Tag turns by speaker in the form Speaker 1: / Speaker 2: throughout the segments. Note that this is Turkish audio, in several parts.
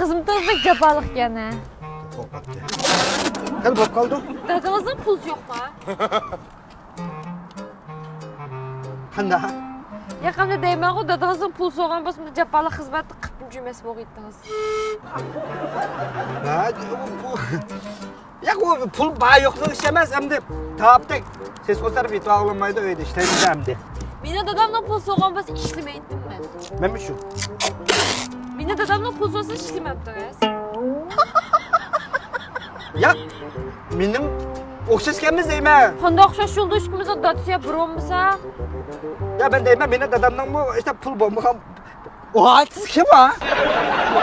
Speaker 1: xizmatingizda japalık yana.
Speaker 2: Qo'rqatdi. Qil bo'lib qoldi.
Speaker 1: Dadangizning puli yo'qmi?
Speaker 2: Qanday?
Speaker 1: Yaqinda deyman-ku, dadangizning puli so'rgan bo'lsa, japalık xizmatni qilib jumasi bo'g'itdingiz.
Speaker 2: Ha, ya o pul bağ yo'qligi ish emas, hamda topdik. Siz ko'tarib yetib olmaydi uyda ishlaymiz hamda.
Speaker 1: Meni dadamning puli so'rgan bo'lsa ishlamayapman.
Speaker 2: Menmi shu?
Speaker 1: Meni dadamning puli so'rasa ishlayapman.
Speaker 2: Ya mening o'xshashganmiz deyman.
Speaker 1: Qanday o'xshash yo'lda ishimiz datiya bironmisa?
Speaker 2: Ya ben deyman, meni dadamning işte pul bo'lmagan. O siz kim ha?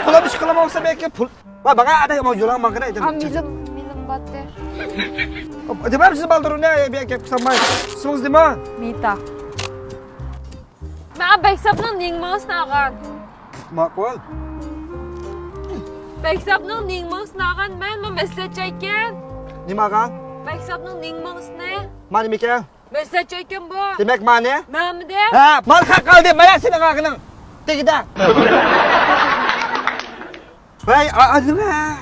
Speaker 2: Pulab ish qilamoqsa belki pul. Va bana adam yo'lan maqina aytdim.
Speaker 1: Milim batter.
Speaker 2: Demam siz baldırın ne bir gap qilsam, siz nima?
Speaker 1: Mita. Men Beksabning ningmasini olgan.
Speaker 2: Ma'qul.
Speaker 1: Beksabning ningmasini olgan, men maslahatchi ekan.
Speaker 2: Nima qilgan?
Speaker 1: Beksabning ningmasini.
Speaker 2: Mani ekan?
Speaker 1: Maslahatchi ekan bu.
Speaker 2: Demak mani?
Speaker 1: Menmidi?
Speaker 2: Ha, mal haq qildi, mana seni haqing. Tegida. Vay, adına.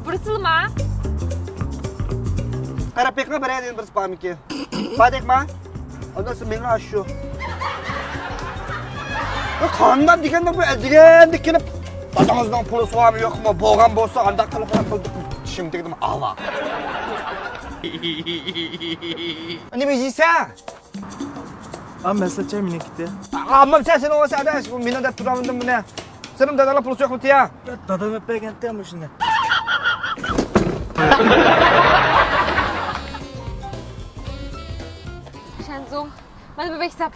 Speaker 1: Bursilma.
Speaker 2: Qarapekma beradi bir spamiki. Badekma. Ondan sonra menga shu. Qandan deganda bu degandik kelib, dadamizning puli so'rami yo'qmi? Bo'lgan bo'lsa, undaq qilib qildik. Tishim tegdim, Allah. Nima yeysan?
Speaker 3: Amma sacha meniki.
Speaker 2: Amma sen o sadaş, bu meni deb turamandim buni. Senin dadalar puli yo'qmi tiya?
Speaker 3: Dadam berganda ham shunday.
Speaker 1: Shanzo. Mana bu Beksab.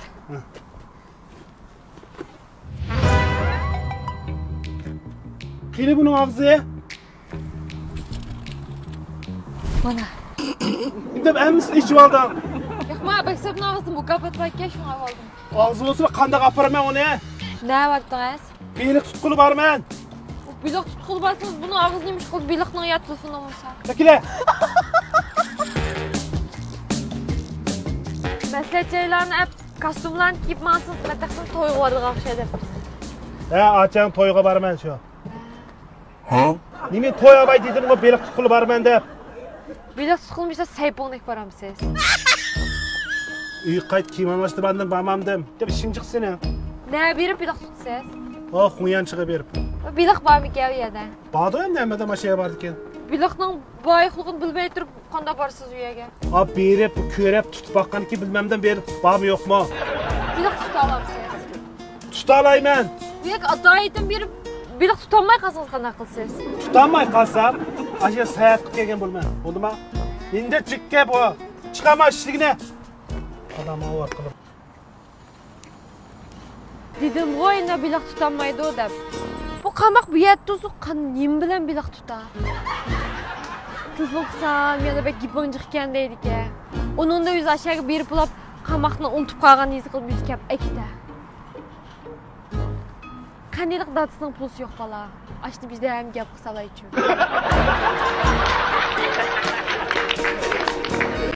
Speaker 3: Qili buning og'zi.
Speaker 1: Mana.
Speaker 3: Deb ammis ichib oldim.
Speaker 1: Yo'qma, Beksabning og'zini bu kapatmakka shunga oldim.
Speaker 3: Og'zi bo'lsa qanday qapiraman uni?
Speaker 1: Ne vaqtingiz?
Speaker 3: Beliq tutquli borman.
Speaker 1: Biliq tutqul bo'lsangiz, buni og'zini yumush qilib biliqning yatılsın olmasa.
Speaker 3: Takila.
Speaker 1: Maslahatchilarni kostyumlarni kiyib mansiz mataqsin to'yga bordiq o'xshaydi.
Speaker 3: Ha, acham to'yga borman shu. Ha? Nima to'y olmay dedim, o beliq tutquli borman deb.
Speaker 1: Biliq tutqulmasa saypoqnik boramiz siz.
Speaker 3: Uy qayt kiyim almashtirib bormadim. Deb ishing chiqsin.
Speaker 1: Ne berib biliq tutsiz?
Speaker 3: Oh, xuyan chiqib berib.
Speaker 1: Biliq bormi kev yerda?
Speaker 3: Bordi ham nimada mashina bor ekan.
Speaker 1: Biliqning boyliqligini bilmay turib qanday borsiz u yerga?
Speaker 3: Ab berib, ko'rib, tutib baqqanki bilmamdan berib, bormi yo'qmi?
Speaker 1: Biliq tuta olasiz.
Speaker 3: Tuta olayman.
Speaker 1: Bu yerga adoyitim berib biliq tutolmay qolsangiz qanday qilsiz?
Speaker 3: Tutamay qolsam, asha sayat qilib kelgan bo'lman. Bo'ldimi? Endi chikka bu. Chiqaman ishligini. Odam avor qilib.
Speaker 1: Dedim, "Voyna biliq tutolmaydi o" deb. Bu qamoq bu yerda o'zi nim bilan biliq tutar. Telefon qilsam, yana bek gipon chiqqan deydi-ku. Onun da o'zi aşağı berib ulab qamoqni unutib qolganingiz qilib yuz kap akida. Qaniylik datisning puli yo'q bola. Ashni bizda ham gap qilsalar uchun.